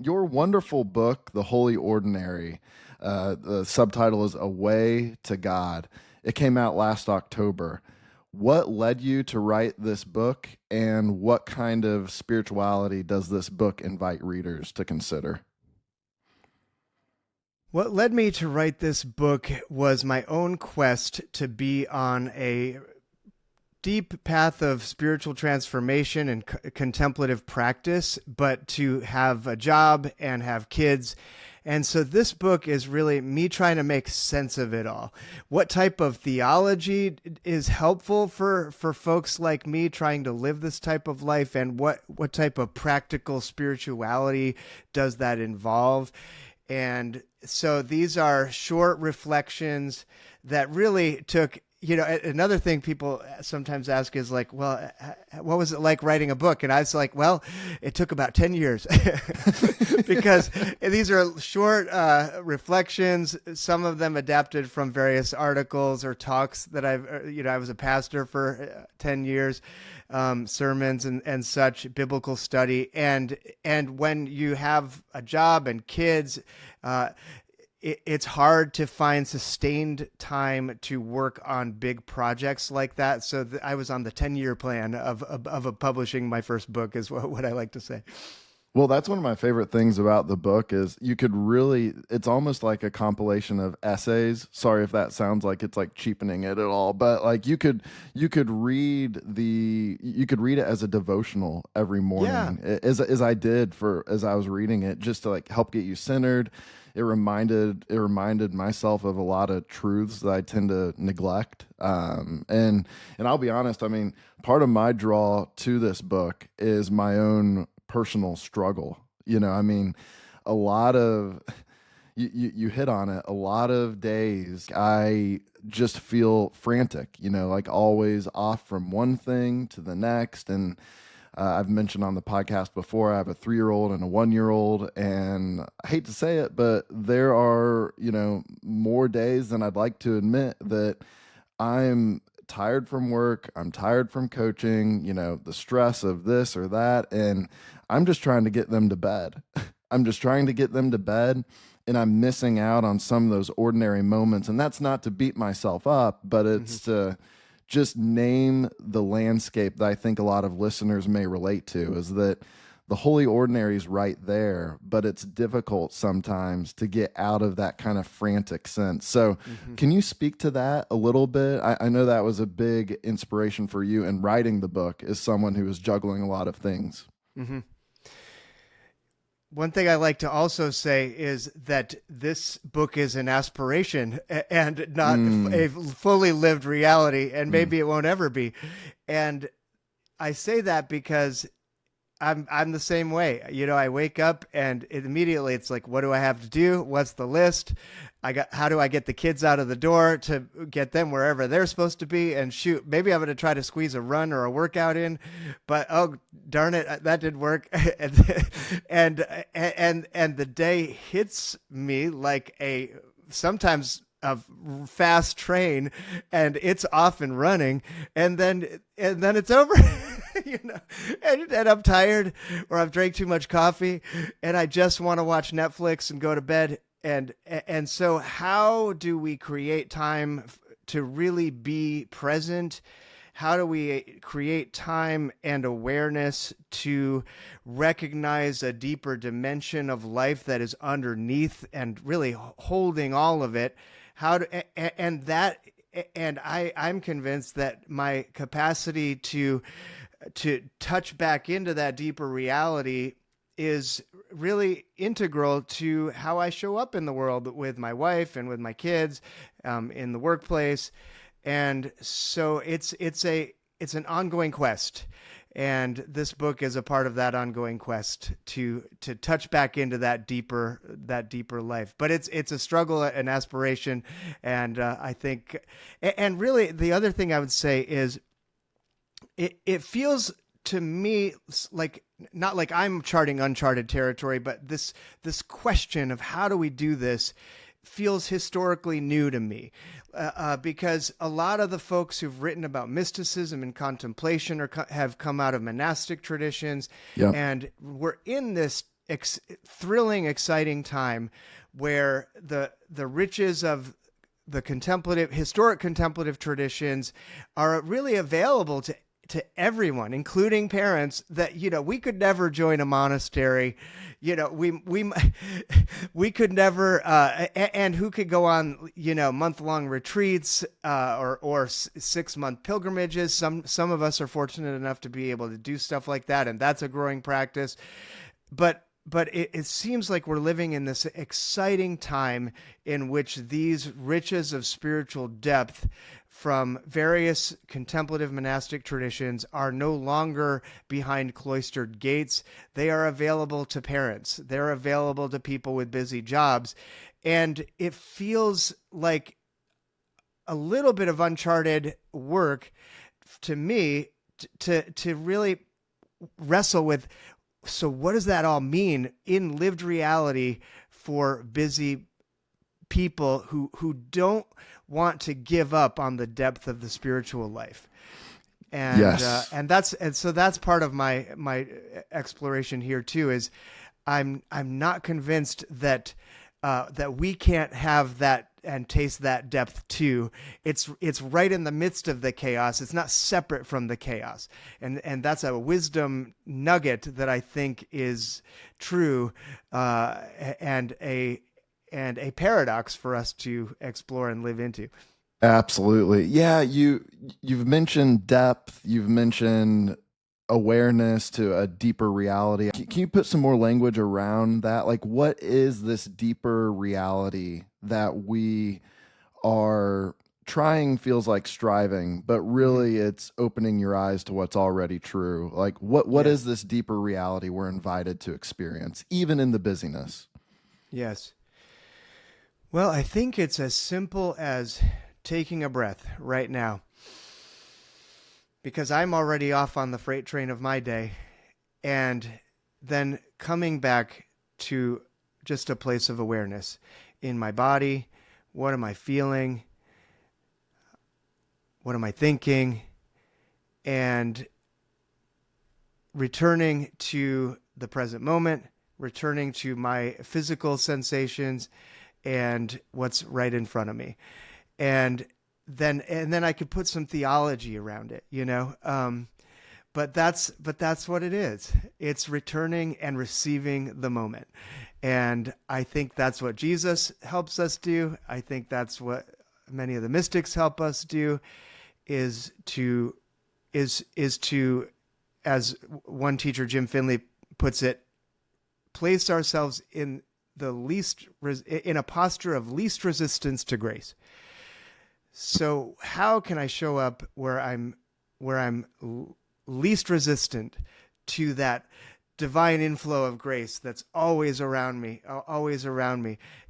Your wonderful book, The Holy Ordinary, the subtitle is A Way to God. It came out last October. What led you to write this book, and what kind of spirituality does this book invite readers to consider? What led me to write this book was my own quest to be on a deep path of spiritual transformation and contemplative practice, but to have a job and have kids. And so this book is really me trying to make sense of it all. What type of theology is helpful for folks like me trying to live this type of life, and what type of practical spirituality does that involve? And so these are short reflections that really took, another thing people sometimes ask is like, well, what was it like writing a book? And I was like, well, it took about 10 years because these are short reflections, some of them adapted from various articles or talks that I was a pastor for 10 years, sermons and such, biblical study. And when you have a job and kids, it's hard to find sustained time to work on big projects like that. So I was on the 10-year plan of publishing my first book, is what I like to say. Well, that's one of my favorite things about the book is you could really, it's almost like a compilation of essays. Sorry if that sounds like it's like cheapening it at all, but like you could read it as a devotional every morning, as I did as I was reading it, just to like help get you centered. It reminded myself of a lot of truths that I tend to neglect. And I'll be honest, I mean, part of my draw to this book is my own personal struggle. I mean, a lot of you hit on it. A lot of days I just feel frantic, like always off from one thing to the next. And I've mentioned on the podcast before, I have a 3-year-old and a 1-year-old, and I hate to say it, but there are, more days than I'd like to admit that I'm tired from work, I'm tired from coaching, the stress of this or that, and I'm just trying to get them to bed. I'm just trying to get them to bed, and I'm missing out on some of those ordinary moments. And that's not to beat myself up, but it's to just name the landscape that I think a lot of listeners may relate to, is that the holy ordinary is right there, but it's difficult sometimes to get out of that kind of frantic sense. So can you speak to that a little bit? I know that was a big inspiration for you in writing the book, as someone who is juggling a lot of things. Mm-hmm. One thing I like to also say is that this book is an aspiration and not a fully lived reality, and maybe it won't ever be. And I say that because I'm the same way. I wake up and immediately it's like, what do I have to do? What's the list? How do I get the kids out of the door to get them wherever they're supposed to be? And shoot, maybe I'm going to try to squeeze a run or a workout in, but oh, darn it, that didn't work. and the day hits me like sometimes a fast train, and it's off and running, and then it's over. And I'm tired, or I've drank too much coffee, and I just want to watch Netflix and go to bed. And so how do we create time to really be present? How do we create time and awareness to recognize a deeper dimension of life that is underneath and really holding all of it? I'm convinced that my capacity to touch back into that deeper reality is really integral to how I show up in the world with my wife and with my kids, in the workplace. And so it's an ongoing quest. And this book is a part of that ongoing quest to touch back into that deeper life. But it's a struggle, an aspiration. And I think, and really the other thing I would say is it feels to me like, not like I'm charting uncharted territory, but this question of how do we do this feels historically new to me, because a lot of the folks who've written about mysticism and contemplation have come out of monastic traditions, Yep. and we're in this thrilling, exciting time where the riches of the historic contemplative traditions are really available to everyone, including parents. That we could never join a monastery, we could never, and who could go on month-long retreats or 6-month pilgrimages. Some of us are fortunate enough to be able to do stuff like that, and that's a growing practice. But it seems like we're living in this exciting time in which these riches of spiritual depth from various contemplative monastic traditions are no longer behind cloistered gates. They are available to parents. They're available to people with busy jobs. And it feels like a little bit of uncharted work to me to really wrestle with, so what does that all mean in lived reality for busy people who don't want to give up on the depth of the spiritual life? And Yes. so that's part of my exploration here too. Is I'm not convinced that that we can't have that and taste that depth too. It's right in the midst of the chaos. It's not separate from the chaos. And that's a wisdom nugget that I think is true, and a paradox for us to explore and live into. Absolutely. Yeah, you've mentioned depth, you've mentioned awareness to a deeper reality. Can you put some more language around that? Like, what is this deeper reality that we are trying, feels like striving, but really it's opening your eyes to what's already true? Like, what is Yes. this deeper reality we're invited to experience, even in the busyness? Yes. Well, I think it's as simple as taking a breath right now, because I'm already off on the freight train of my day, and then coming back to just a place of awareness in my body. What am I feeling? What am I thinking? And returning to the present moment, returning to my physical sensations and what's right in front of me. And then I could put some theology around it, but that's what it is. It's returning and receiving the moment. And I think that's what Jesus helps us do. I think that's what many of the mystics help us do, is to, as one teacher, Jim Finley, puts it, place ourselves in in a posture of least resistance to grace. So how can I show up where I'm least resistant to that divine inflow of grace that's always around me,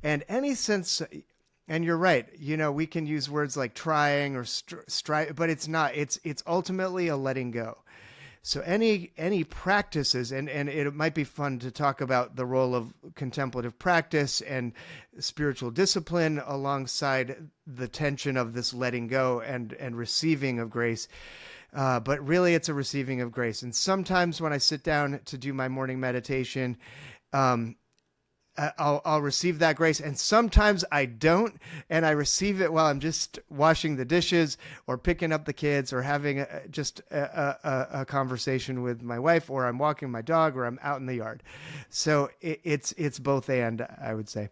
and any sense? And you're right. We can use words like trying or strive, but it's not. It's ultimately a letting go. So any practices, and it might be fun to talk about the role of contemplative practice and spiritual discipline alongside the tension of this letting go and receiving of grace. But really, it's a receiving of grace. And sometimes when I sit down to do my morning meditation, I'll receive that grace, and sometimes I don't, and I receive it while I'm just washing the dishes or picking up the kids or having a conversation with my wife, or I'm walking my dog, or I'm out in the yard. So it's both and, I would say.